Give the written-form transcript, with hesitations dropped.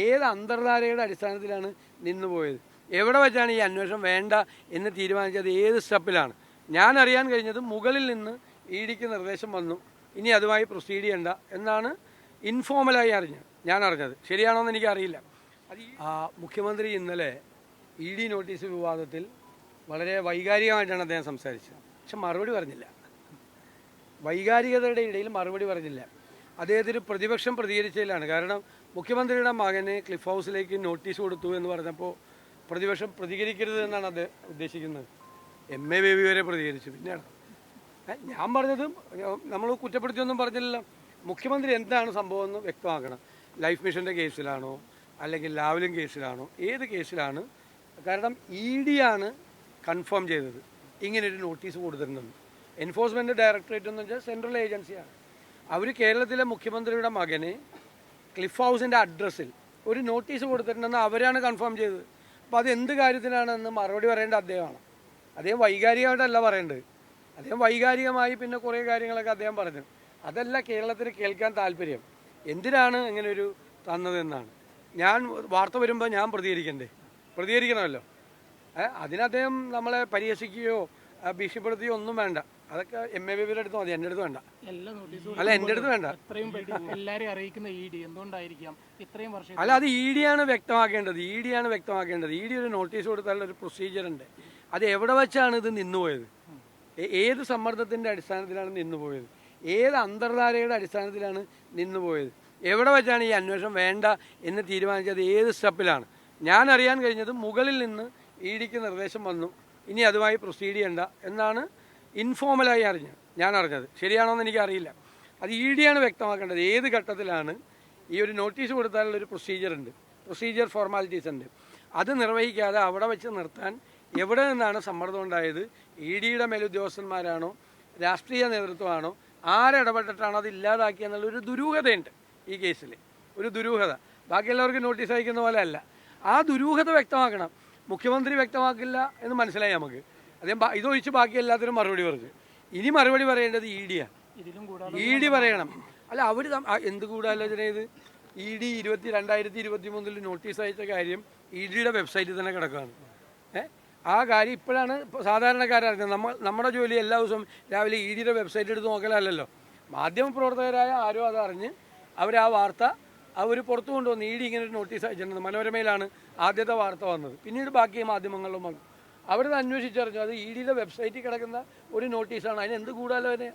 ഏത് അന്തർധാരയുടെ അടിസ്ഥാനത്തിലാണ് നിന്നുപോയത്? എവിടെ വെച്ചാണ് ഈ അന്വേഷണം വേണ്ട എന്ന് തീരുമാനിച്ചത്? ഏത് സ്റ്റെപ്പിലാണ്? ഞാൻ അറിയാൻ കഴിഞ്ഞത് മുകളിൽ നിന്ന് ഇഡിക്ക് നിർദ്ദേശം വന്നു, ഇനി അതുമായി പ്രൊസീഡ് ചെയ്യണ്ട എന്നാണ് ഇൻഫോർമലായി ഞാൻ അറിഞ്ഞത്. ശരിയാണോ എന്ന് എനിക്കറിയില്ല. മുഖ്യമന്ത്രി ഇന്നലെ ഇഡി നോട്ടീസ് വിവാദത്തിൽ വളരെ വൈകാരികമായിട്ടാണ് അദ്ദേഹം സംസാരിച്ചത്. പക്ഷെ മറുപടി പറഞ്ഞില്ല. വൈകാരികതയുടെ ഇടയിൽ മറുപടി പറഞ്ഞില്ല. അദ്ദേഹത്തിന് പ്രതിപക്ഷം പ്രതികരിച്ചതിലാണ്. കാരണം മുഖ്യമന്ത്രിയുടെ മകന് ക്ലിഫ് ഹൗസിലേക്ക് നോട്ടീസ് കൊടുത്തു എന്ന് പറഞ്ഞപ്പോൾ പ്രതിപക്ഷം പ്രതികരിക്കരുത് എന്നാണ് അത് ഉദ്ദേശിക്കുന്നത്. എം.എ. ബേബി വരെ പ്രതികരിച്ചു. പിന്നെയാണ് ഞാൻ പറഞ്ഞത്, നമ്മൾ കുറ്റപ്പെടുത്തിയൊന്നും പറഞ്ഞില്ലല്ലോ. മുഖ്യമന്ത്രി എന്താണ് സംഭവം എന്ന് വ്യക്തമാക്കണം. ലൈഫ് മിഷൻ്റെ കേസിലാണോ അല്ലെങ്കിൽ ലാവ്ലിൻ കേസിലാണോ, ഏത് കേസിലാണ്? കാരണം ഇ.ഡി ആണ് കൺഫേം ചെയ്തത് ഇങ്ങനൊരു നോട്ടീസ് കൊടുത്തിട്ടുണ്ടെന്ന്. എൻഫോഴ്സ്മെൻറ്റ് ഡയറക്ടറേറ്റ് എന്ന് വെച്ചാൽ സെൻട്രൽ ഏജൻസിയാണ്. അവർ കേരളത്തിലെ മുഖ്യമന്ത്രിയുടെ മകന് ക്ലിഫ് ഹൗസിൻ്റെ അഡ്രസ്സിൽ ഒരു നോട്ടീസ് കൊടുത്തിട്ടുണ്ടെന്ന് അവരാണ് കൺഫേം ചെയ്തത്. അപ്പോൾ അത് എന്ത് കാര്യത്തിനാണെന്ന് മറുപടി പറയേണ്ട അദ്ദേഹമാണ്. അദ്ദേഹം വൈകാരികമായിട്ടല്ല പറയേണ്ടത്. അദ്ദേഹം വൈകാരികമായി പിന്നെ കുറേ കാര്യങ്ങളൊക്കെ അദ്ദേഹം പറഞ്ഞു. അതല്ല കേരളത്തിന് കേൾക്കാൻ താല്പര്യം. എന്തിനാണ് ഇങ്ങനൊരു തന്നതെന്നാണ്. ഞാൻ വാർത്ത വരുമ്പോൾ ഞാൻ പ്രതികരിക്കണമല്ലോ. അതിനദ്ദേഹം നമ്മളെ പരിഹസിക്കുകയോ ഭീഷണിപ്പെടുത്തുകയോ ഒന്നും വേണ്ട. അതൊക്കെ എം.എ. ബേബിയുടെ അടുത്ത് മതി, എൻ്റെ അടുത്ത് വേണ്ട. അല്ല, എൻ്റെ അടുത്ത് വേണ്ട. അല്ല, അത് ഇഡിയാണ് വ്യക്തമാക്കേണ്ടത്. ഇഡി ഒരു നോട്ടീസ് കൊടുത്താലുള്ള ഒരു പ്രൊസീജിയർ ഉണ്ട്. അത് എവിടെ വെച്ചാണ് ഇത് നിന്നുപോയത്? ഏത് സമ്മർദ്ദത്തിൻ്റെ അടിസ്ഥാനത്തിലാണ് നിന്നുപോയത്? ഏത് അന്തർധാരയുടെ അടിസ്ഥാനത്തിലാണ് നിന്നുപോയത്? എവിടെ വെച്ചാണ് ഈ അന്വേഷണം വേണ്ട എന്ന് തീരുമാനിച്ചത്? ഏത് സ്റ്റെപ്പിലാണ്? ഞാൻ അറിയാൻ കഴിഞ്ഞത് മുകളിൽ നിന്ന് ഇഡിക്ക് നിർദ്ദേശം വന്നു, ഇനി അതുമായി പ്രൊസീഡ് ചെയ്യണ്ട എന്നാണ് ഇൻഫോർമലായി ഞാൻ അറിഞ്ഞത്. ശരിയാണോ എന്ന് എനിക്കറിയില്ല. അത് ഇഡിയാണ് വ്യക്തമാക്കേണ്ടത്. ഏത് ഘട്ടത്തിലാണ് ഈ ഒരു നോട്ടീസ് കൊടുത്താലുള്ളൊരു പ്രൊസീജിയർ ഫോർമാലിറ്റീസ് ഉണ്ട്. അത് നിർവഹിക്കാതെ അവിടെ വെച്ച് നിർത്താൻ എവിടെ നിന്നാണ് സമ്മർദ്ദം ഉണ്ടായത്? ഇഡിയുടെ മേലുദ്യോഗസ്ഥന്മാരാണോ, രാഷ്ട്രീയ നേതൃത്വമാണോ, ആരിടപെട്ടിട്ടാണോ അത് ഇല്ലാതാക്കിയെന്നുള്ളൊരു ദുരൂഹതയുണ്ട് ഈ കേസിൽ. ഒരു ദുരൂഹത. ബാക്കിയുള്ളവർക്ക് നോട്ടീസ് അയക്കുന്ന പോലെ അല്ല. ആ ദുരൂഹത വ്യക്തമാക്കണം. മുഖ്യമന്ത്രി വ്യക്തമാക്കില്ല എന്ന് മനസ്സിലായി നമുക്ക്. അദ്ദേഹം ഇതൊഴിച്ച് ബാക്കി എല്ലാത്തിനും മറുപടി പറഞ്ഞു. ഇനി മറുപടി പറയേണ്ടത് ഇഡിയാണ്. ഇഡി പറയണം. അല്ല, അവർ എന്ത് ഗൂഢാലോചന ചെയ്ത്? ഇഡി 2023 നോട്ടീസ് അയച്ച കാര്യം ഇഡിയുടെ വെബ്സൈറ്റിൽ തന്നെ കിടക്കുകയാണ്. ആ കാര്യം ഇപ്പോഴാണ് സാധാരണക്കാരറിഞ്ഞത്. നമ്മുടെ ജോലി എല്ലാ ദിവസവും രാവിലെ ഇഡിയുടെ വെബ്സൈറ്റ് എടുത്ത് നോക്കലല്ലോ. മാധ്യമപ്രവർത്തകരായ ആരോ അതറിഞ്ഞ് ആ വാർത്ത അവർ പുറത്തു കൊണ്ടുവന്നു. ഇഡി ഇങ്ങനെ ഒരു നോട്ടീസ് അയച്ചിട്ടുണ്ട്. മനോരമയിലാണ് ആദ്യത്തെ വാർത്ത വന്നത്. പിന്നീട് ബാക്കി മാധ്യമങ്ങളിലും വന്നു. അവരത് അന്വേഷിച്ചറിഞ്ഞു. അത് ഇഡിയുടെ വെബ്സൈറ്റിൽ കിടക്കുന്ന ഒരു നോട്ടീസാണ്. അതിന് എന്ത് ഗൂഢാലോചന?